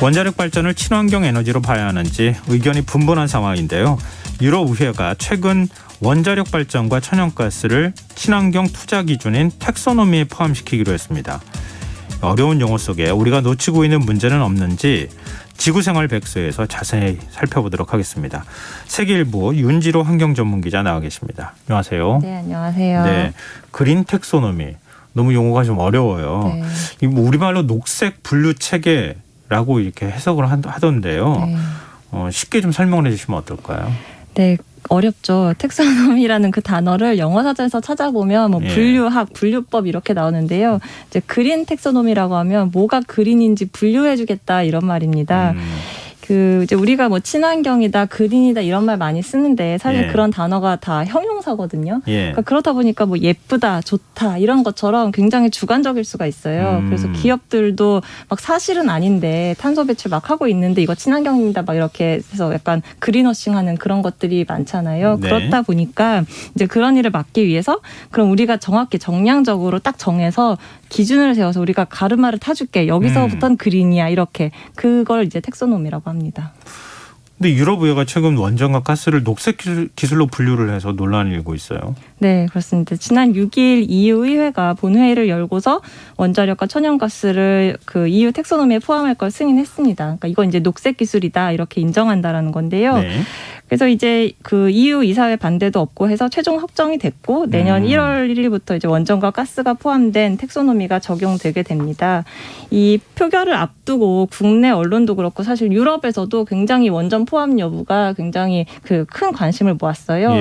원자력 발전을 친환경 에너지로 봐야 하는지 의견이 분분한 상황인데요. 유럽의회가 최근 원자력 발전과 천연가스를 친환경 투자 기준인 텍소노미에 포함시키기로 했습니다. 어려운 용어 속에 우리가 놓치고 있는 문제는 없는지 지구생활 백서에서 자세히 살펴보도록 하겠습니다. 세계일보 윤지로 환경전문기자 나와 계십니다. 안녕하세요. 네, 안녕하세요. 네, 그린 텍소노미. 너무 용어가 좀 어려워요. 네. 우리말로 녹색 분류 체계라고 이렇게 해석을 하던데요. 네. 쉽게 좀 설명을 해주시면 어떨까요? 네, 어렵죠. 텍소노미라는 그 단어를 영어 사전에서 찾아보면 뭐 분류학, 분류법 이렇게 나오는데요. 이제 그린 텍소노미라고 하면 뭐가 그린인지 분류해주겠다 이런 말입니다. 이제 우리가 뭐 친환경이다, 그린이다 이런 말 많이 쓰는데 사실 그런 단어가 다 형용사거든요. 그러니까 그렇다 보니까 뭐 예쁘다, 좋다 이런 것처럼 굉장히 주관적일 수가 있어요. 그래서 기업들도 막 사실은 아닌데 탄소 배출 막 하고 있는데 이거 친환경입니다 막 이렇게 해서 약간 그린워싱하는 그런 것들이 많잖아요. 네. 그렇다 보니까 이제 그런 일을 막기 위해서 그럼 우리가 정확히 정량적으로 딱 정해서 기준을 세워서 우리가 가르마를 타줄게. 여기서부터는 그린이야 이렇게 그걸 이제 텍소노미라고 합니다. 근데 유럽의회가 최근 원전과 가스를 녹색 기술로 분류를 해서 논란이 일고 있어요. 네, 그렇습니다. 지난 6일 EU 의회가 본회의를 열고서 원자력과 천연가스를 그 EU 텍소노미에 포함할 걸 승인했습니다. 그러니까 이건 이제 녹색 기술이다 이렇게 인정한다라는 건데요. 네. 그래서 이제 그 EU 이사회 반대도 없고 해서 최종 확정이 됐고 내년 1월 1일부터 이제 원전과 가스가 포함된 텍소노미가 적용되게 됩니다. 이 표결을 앞두고 국내 언론도 그렇고 사실 유럽에서도 굉장히 원전 포함 여부가 굉장히 그 큰 관심을 모았어요.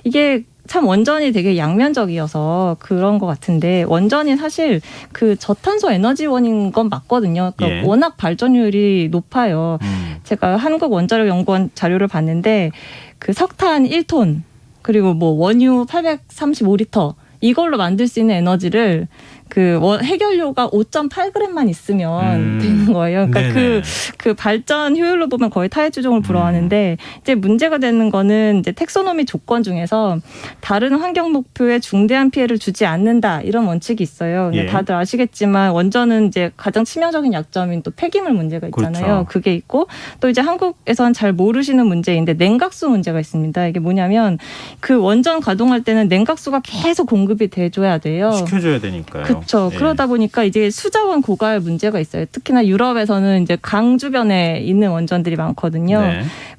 이게 참 원전이 되게 양면적이어서 그런 것 같은데 원전이 사실 그 저탄소 에너지원인 건 맞거든요. 그러니까 워낙 발전율이 높아요. 제가 한국원자력연구원 자료를 봤는데 그 석탄 1톤 그리고 뭐 원유 835리터 이걸로 만들 수 있는 에너지를 그 해결료가 5.8g만 있으면 되는 거예요. 그러니까 그 발전 효율로 보면 거의 타의 추종을 불허하는데 이제 문제가 되는 거는 이제 텍소노미 조건 중에서 다른 환경 목표에 중대한 피해를 주지 않는다 이런 원칙이 있어요. 근데 다들 아시겠지만 원전은 이제 가장 치명적인 약점인 또 폐기물 문제가 있잖아요. 그렇죠. 그게 있고 또 이제 한국에서는 잘 모르시는 문제인데 냉각수 문제가 있습니다. 이게 뭐냐면 그 원전 가동할 때는 냉각수가 계속 공급이 돼줘야 돼요. 시켜줘야 되니까요. 그렇죠. 그러다 보니까 이제 수자원 고갈 문제가 있어요. 특히나 유럽에서는 이제 강 주변에 있는 원전들이 많거든요.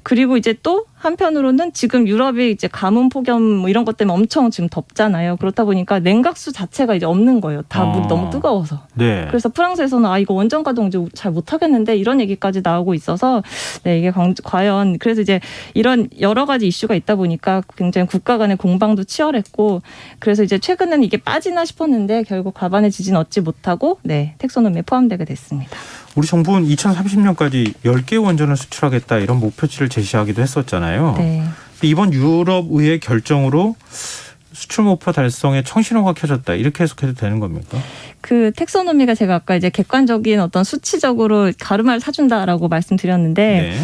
그리고 이제 또 한편으로는 지금 유럽이 이제 가뭄 폭염 뭐 이런 것 때문에 엄청 지금 덥잖아요. 그렇다 보니까 냉각수 자체가 이제 없는 거예요. 다 물이 너무 뜨거워서. 그래서 프랑스에서는 이거 원전 가동 이제 잘 못하겠는데 이런 얘기까지 나오고 있어서 이게 과연 그래서 이제 이런 여러 가지 이슈가 있다 보니까 굉장히 국가 간의 공방도 치열했고 그래서 이제 최근에는 이게 빠지나 싶었는데 결국 과반의 지지는 얻지 못하고 텍소노미에 포함되게 됐습니다. 우리 정부는 2030년까지 10개 원전을 수출하겠다 이런 목표치를 제시하기도 했었잖아요. 근데 이번 유럽의회 결정으로 수출 목표 달성에 청신호가 켜졌다 이렇게 해석해도 되는 겁니까? 그 텍소노미가 제가 아까 이제 객관적인 어떤 수치적으로 가르마를 사준다라고 말씀드렸는데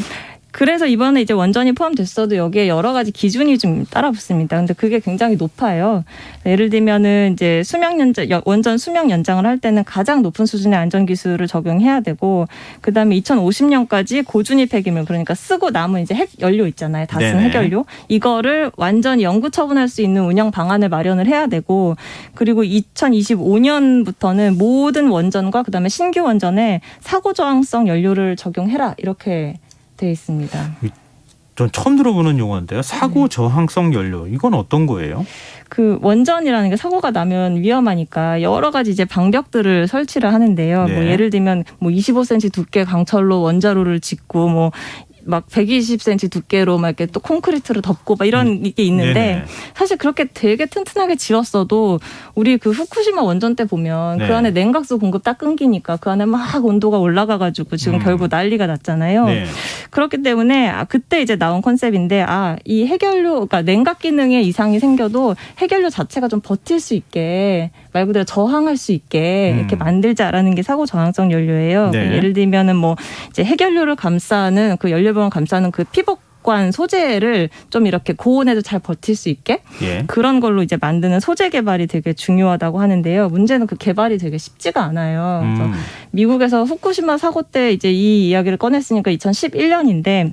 그래서 이번에 이제 원전이 포함됐어도 여기에 여러 가지 기준이 좀 따라붙습니다. 근데 그게 굉장히 높아요. 예를 들면은 이제 원전 수명 연장을 할 때는 가장 높은 수준의 안전 기술을 적용해야 되고, 그 다음에 2050년까지 고준위 폐기물 그러니까 쓰고 남은 이제 핵 연료 있잖아요. 다 쓴 핵연료 이거를 완전히 영구 처분할 수 있는 운영 방안을 마련을 해야 되고, 그리고 2025년부터는 모든 원전과 그 다음에 신규 원전에 사고 저항성 연료를 적용해라 이렇게 돼 있습니다. 전 처음 들어보는 용어인데요. 사고 저항성 연료. 이건 어떤 거예요? 그 원전이라는 게 사고가 나면 위험하니까 여러 가지 이제 방벽들을 설치를 하는데요. 뭐 예를 들면 뭐 25cm 두께 강철로 원자로를 짓고 뭐 막 120cm 두께로 막 이렇게 또 콘크리트를 덮고 막 이런 게 있는데 사실 그렇게 되게 튼튼하게 지었어도 우리 그 후쿠시마 원전 때 보면 그 안에 냉각수 공급 딱 끊기니까 그 안에 막 온도가 올라가가지고 지금 결국 난리가 났잖아요. 그렇기 때문에 그때 이제 나온 컨셉인데 이 핵연료 그러니까 냉각 기능에 이상이 생겨도 핵연료 자체가 좀 버틸 수 있게 말 그대로 저항할 수 있게 이렇게 만들자라는 게 사고 저항성 연료예요. 예를 들면은 뭐 이제 핵연료를 감싸는 그 연료병을 감싸는 그 피복 기관 소재를 좀 이렇게 고온에도 잘 버틸 수 있게 예. 그런 걸로 이제 만드는 소재 개발이 되게 중요하다고 하는데요. 문제는 그 개발이 되게 쉽지가 않아요. 그래서 미국에서 후쿠시마 사고 때 이제 이 이야기를 꺼냈으니까 2011년인데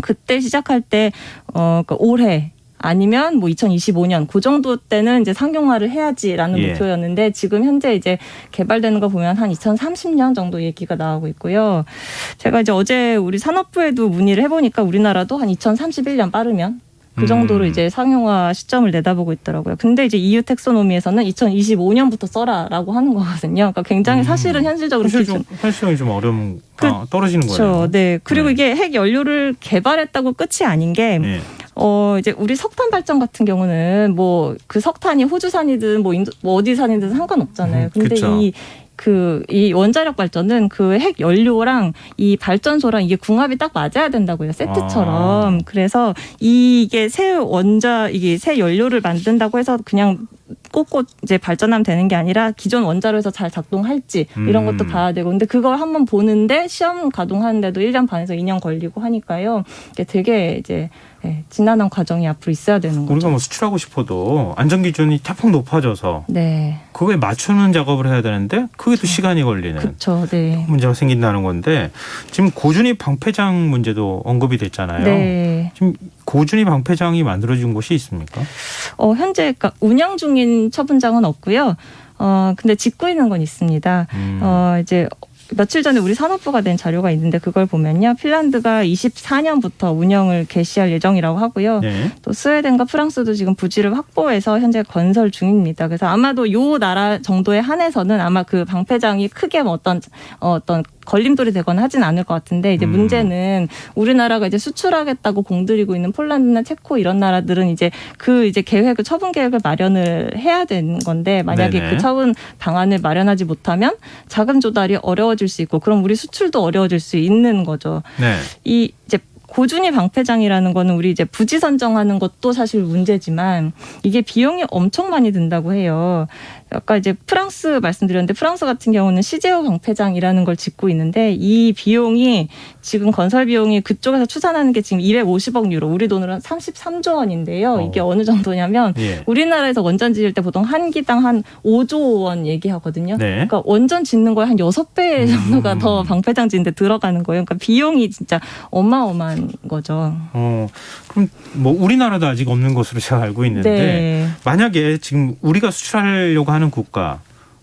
그때 시작할 때 그러니까 올해 아니면 뭐 2025년 그 정도 때는 이제 상용화를 해야지라는 예. 목표였는데 지금 현재 이제 개발되는 거 보면 한 2030년 정도 얘기가 나오고 있고요. 제가 이제 어제 우리 산업부에도 문의를 해보니까 우리나라도 한 2031년 빠르면 그 정도로 이제 상용화 시점을 내다보고 있더라고요. 근데 이제 EU 텍소노미에서는 2025년부터 써라라고 하는 거거든요. 그러니까 굉장히 사실은 현실적으로 현실성이 좀 어려운 떨어지는 거예요. 그렇죠. 네. 그리고 이게 핵 연료를 개발했다고 끝이 아닌 게 네. 이제 우리 석탄 발전 같은 경우는 뭐 그 석탄이 호주산이든 뭐 어디산이든 상관없잖아요. 근데 그쵸. 이 원자력 발전은 그 핵 연료랑 이 발전소랑 이게 궁합이 딱 맞아야 된다고요. 세트처럼. 그래서 이게 새 연료를 만든다고 해서 그냥 꽂고 이제 발전하면 되는 게 아니라 기존 원자로에서 잘 작동할지 이런 것도 봐야 되고 근데 그걸 한번 보는데 시험 가동하는데도 1년 반에서 2년 걸리고 하니까요. 이게 되게 이제 지난한 과정이 앞으로 있어야 되는 거죠. 우리가 뭐 수출하고 싶어도 안전 기준이 태풍 높아져서 네. 그거에 맞추는 작업을 해야 되는데 그게 또 시간이 걸리는 그렇죠. 네. 문제가 생긴다는 건데 지금 고준위 방패장 문제도 언급이 됐잖아요. 네. 지금 고준위 방패장이 만들어진 곳이 있습니까? 현재 그러니까 운영 중인 처분장은 없고요. 근데 짓고 있는 건 있습니다. 이제 며칠 전에 우리 산업부가 낸 자료가 있는데 그걸 보면요. 핀란드가 24년부터 운영을 개시할 예정이라고 하고요. 네. 또 스웨덴과 프랑스도 지금 부지를 확보해서 현재 건설 중입니다. 그래서 아마도 요 나라 정도에 한해서는 아마 그 방패장이 크게 뭐 어떤 걸림돌이 되거나 하진 않을 것 같은데 이제 문제는 우리나라가 이제 수출하겠다고 공들이고 있는 폴란드나 체코 이런 나라들은 이제 계획을 처분 계획을 마련을 해야 되는 건데 만약에 네네. 그 처분 방안을 마련하지 못하면 자금 조달이 어려워질 수 있고 그럼 우리 수출도 어려워질 수 있는 거죠. 네. 이 이제 고준위 방패장이라는 거는 우리 이제 부지 선정하는 것도 사실 문제지만 이게 비용이 엄청 많이 든다고 해요. 아까 이제 프랑스 말씀드렸는데 프랑스 같은 경우는 시제오 방패장이라는 걸 짓고 있는데 이 비용이 지금 건설 비용이 그쪽에서 추산하는 게 지금 250억 유로 우리 돈으로 한 33조 원인데요. 이게 어느 정도냐면 예. 우리나라에서 원전 지을 때 보통 한 기당 한 5조 원 얘기하거든요. 네. 그러니까 원전 짓는 거에 한 6배 정도가 더 방패장 짓는데 들어가는 거예요. 그러니까 비용이 진짜 어마어마한 거죠. 그럼 뭐 우리나라도 아직 없는 것으로 제가 알고 있는데 네. 만약에 지금 우리가 수출하려고 하는 국가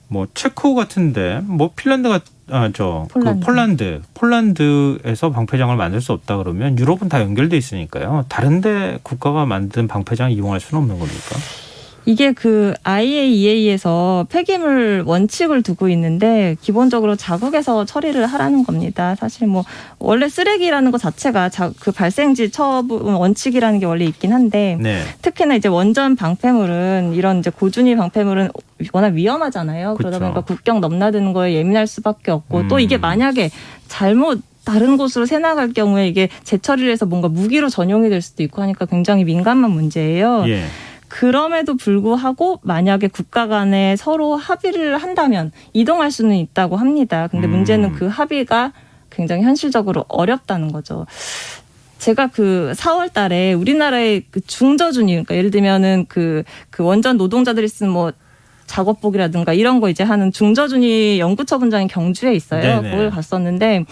뭐 체코 같은데 뭐 핀란드가 폴란드에서 방패장을 만들 수 없다 그러면 유럽은 다 연결돼 있으니까요. 다른데 국가가 만든 방패장을 이용할 수는 없는 겁니까? 이게 그 IAEA에서 폐기물 원칙을 두고 있는데 기본적으로 자국에서 처리를 하라는 겁니다. 사실 뭐 원래 쓰레기라는 것 자체가 그 발생지 처분 원칙이라는 게 원래 있긴 한데 네. 특히나 이제 원전 방패물은 이런 이제 고준위 방패물은 워낙 위험하잖아요. 그러다 그렇죠. 보니까 국경 넘나드는 거에 예민할 수밖에 없고 또 이게 만약에 잘못 다른 곳으로 새나갈 경우에 이게 재처리를 해서 뭔가 무기로 전용이 될 수도 있고 하니까 굉장히 민감한 문제예요. 예. 그럼에도 불구하고 만약에 국가 간에 서로 합의를 한다면 이동할 수는 있다고 합니다. 근데 문제는 그 합의가 굉장히 현실적으로 어렵다는 거죠. 제가 그 4월 달에 우리나라의 그 중저준위, 그러니까 예를 들면은 그 원전 노동자들이 쓴 뭐 작업복이라든가 이런 거 이제 하는 중저준위 연구처분장이 경주에 있어요. 네네. 그걸 갔었는데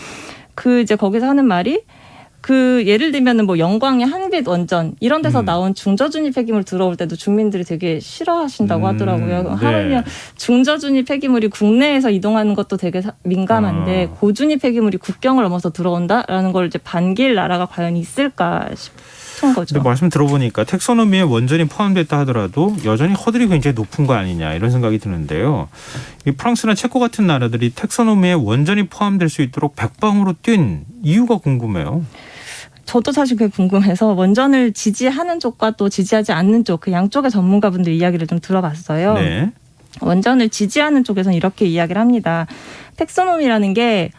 이제 거기서 하는 말이 예를 들면은 뭐 영광의 한빛 원전 이런 데서 나온 중저준위 폐기물 들어올 때도 주민들이 되게 싫어하신다고 하더라고요. 하물며 중저준위 폐기물이 국내에서 이동하는 것도 되게 민감한데 고준위 폐기물이 국경을 넘어서 들어온다라는 걸 이제 반길 나라가 과연 있을까 싶은 거죠. 근데 말씀 들어보니까 텍소노미에 원전이 포함됐다 하더라도 여전히 허들이 굉장히 높은 거 아니냐 이런 생각이 드는데요. 이 프랑스나 체코 같은 나라들이 텍소노미에 원전이 포함될 수 있도록 백방으로 뛴 이유가 궁금해요. 저도 사실 그게 궁금해서 원전을 지지하는 쪽과 또 지지하지 않는 쪽 그 양쪽의 전문가분들 이야기를 좀 들어봤어요. 네. 원전을 지지하는 쪽에서는 이렇게 이야기를 합니다. 텍소노미라는 게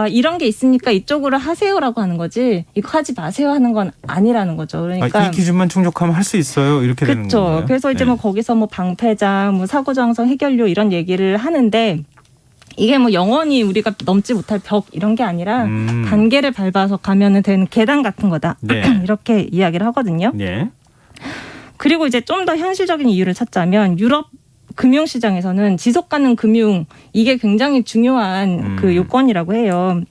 이런 게 있으니까 이쪽으로 하세요라고 하는 거지 이거 하지 마세요 하는 건 아니라는 거죠. 그러니까 이 기준만 충족하면 할 수 있어요 이렇게 되는 거예요. 그렇죠. 그래서 이제 네. 뭐 거기서 뭐 방패장, 뭐 사고장성 해결료 이런 얘기를 하는데 이게 뭐 영원히 우리가 넘지 못할 벽 이런 게 아니라 단계를 밟아서 가면은 되는 계단 같은 거다. 네. 이렇게 이야기를 하거든요. 네. 그리고 이제 좀 더 현실적인 이유를 찾자면 유럽 금융시장에서는 지속 가능 금융 이게 굉장히 중요한 그 요건이라고 해요.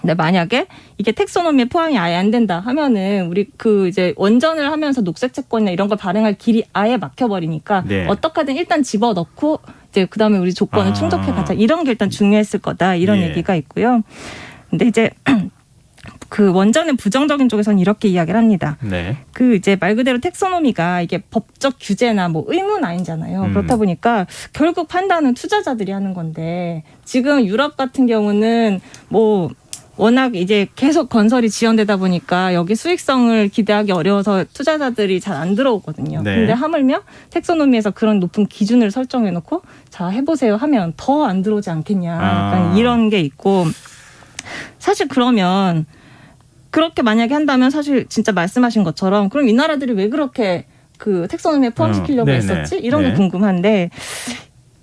근데 만약에 이게 텍소노미에 포함이 아예 안 된다 하면은 우리 그 이제 원전을 하면서 녹색 채권이나 이런 걸 발행할 길이 아예 막혀버리니까 네. 어떻게든 일단 집어넣고 이제 그다음에 우리 조건을 충족해 가자 이런 게 일단 중요했을 거다 이런 예. 얘기가 있고요. 근데 이제 그 원전의 부정적인 쪽에서는 이렇게 이야기를 합니다. 네. 그 이제 말 그대로 텍소노미가 이게 법적 규제나 뭐 의무는 아니잖아요. 그렇다 보니까 결국 판단은 투자자들이 하는 건데 지금 유럽 같은 경우는 뭐 워낙 이제 계속 건설이 지연되다 보니까 여기 수익성을 기대하기 어려워서 투자자들이 잘 안 들어오거든요. 네. 근데 하물며 텍소노미에서 그런 높은 기준을 설정해놓고 자 해보세요 하면 더 안 들어오지 않겠냐. 약간 이런 게 있고 사실 그러면 그렇게 만약에 한다면 사실 진짜 말씀하신 것처럼 그럼 이 나라들이 왜 그렇게 그 텍소노미에 포함시키려고 네네. 했었지? 이런 게 네. 궁금한데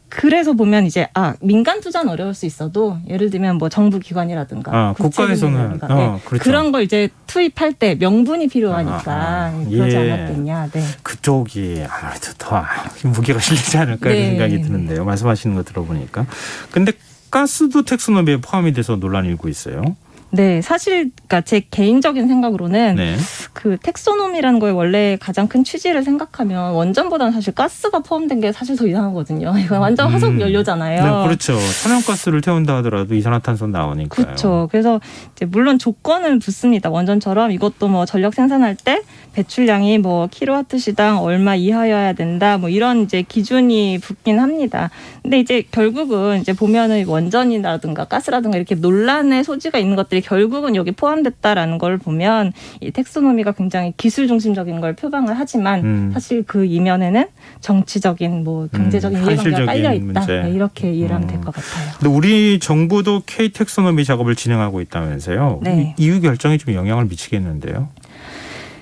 그래서 보면 이제 민간 투자는 어려울 수 있어도 예를 들면 뭐 정부 기관이라든가 국가에서는 그렇죠. 그런 걸 이제 투입할 때 명분이 필요하니까 그러지 예. 않았겠냐. 네. 그쪽이 아무래도 더 무게가 실리지 않을까 이런 네. 생각이 드는데요. 말씀하시는 거 들어보니까. 근데 가스도 텍소노미에 포함이 돼서 논란이 일고 있어요. 네, 사실 그러니까 제 개인적인 생각으로는 네. 그 텍소노미라는 거에 원래 가장 큰 취지를 생각하면 원전보다는 사실 가스가 포함된 게 사실 더 이상하거든요. 이건 완전 화석 연료잖아요. 네, 그렇죠. 천연가스를 태운다 하더라도 이산화탄소 나오니까요. 그렇죠. 그래서 이제 물론 조건은 붙습니다. 원전처럼 이것도 뭐 전력 생산할 때 배출량이 뭐 킬로와트 시당 얼마 이하여야 된다. 뭐 이런 이제 기준이 붙긴 합니다. 근데 이제 결국은 이제 보면은 원전이라든가 가스라든가 이렇게 논란의 소지가 있는 것들이 결국은 여기 포함됐다라는 걸 보면 이 텍소노미가 굉장히 기술 중심적인 걸 표방을 하지만 사실 그 이면에는 정치적인 뭐 경제적인 이해관계가 깔려 있다. 네, 이렇게 이해를 하면 될 것 같아요. 근데 우리 정부도 K 텍소노미 작업을 진행하고 있다면서요. 네. 이후 결정이 좀 영향을 미치겠는데요.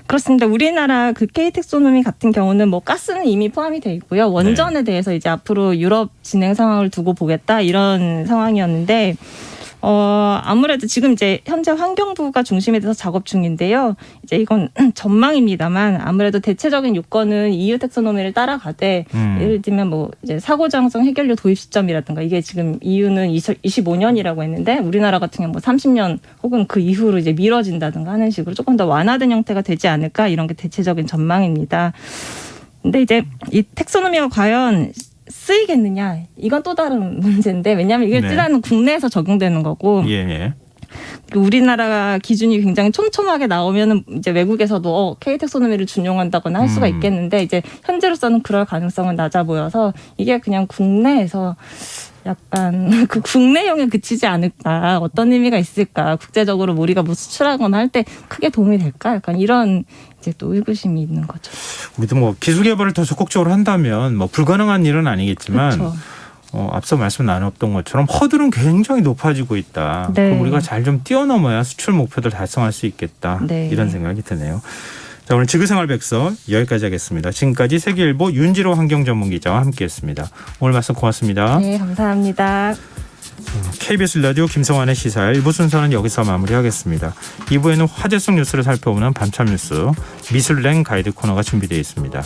그렇습니다. 우리나라 그 K 텍소노미 같은 경우는 뭐 가스는 이미 포함이 돼 있고요. 원전에 대해서 이제 앞으로 유럽 진행 상황을 두고 보겠다 이런 상황이었는데 아무래도 지금 이제 현재 환경부가 중심에 돼서 작업 중인데요. 이제 이건 전망입니다만 아무래도 대체적인 요건은 EU 텍소노미를 따라가되 예를 들면 뭐 이제 사고장성 해결료 도입 시점이라든가 이게 지금 EU는 25년이라고 했는데 우리나라 같은 경우 뭐 30년 혹은 그 이후로 이제 미뤄진다든가 하는 식으로 조금 더 완화된 형태가 되지 않을까 이런 게 대체적인 전망입니다. 근데 이제 이 텍소노미가 과연 쓰이겠느냐 이건 또 다른 문제인데 왜냐하면 이게 일단은 국내에서 적용되는 거고 예. 우리나라 기준이 굉장히 촘촘하게 나오면은 이제 외국에서도 K 텍소노미를 준용한다거나 할 수가 있겠는데 이제 현재로서는 그럴 가능성은 낮아 보여서 이게 그냥 국내에서 약간 그 국내용에 그치지 않을까 어떤 의미가 있을까 국제적으로 우리가 뭐 수출하거나 할 때 크게 도움이 될까 약간 이런 이제 또 의구심이 있는 거죠. 우리도 뭐 기술 개발을 더 적극적으로 한다면 뭐 불가능한 일은 아니겠지만 그렇죠. 앞서 말씀 나눴던 것처럼 허들은 굉장히 높아지고 있다. 네. 그럼 우리가 잘 좀 뛰어넘어야 수출 목표들 달성할 수 있겠다. 네. 이런 생각이 드네요. 자, 오늘 지구생활백서 여기까지 하겠습니다. 지금까지 세계일보 윤지로 환경전문기자와 함께했습니다. 오늘 말씀 고맙습니다. 네, 감사합니다. KBS 라디오 김성환의 시사 1부 순서는 여기서 마무리하겠습니다. 2부에는 화제 속 뉴스를 살펴보는 밤참 뉴스 미술랭 가이드 코너가 준비되어 있습니다.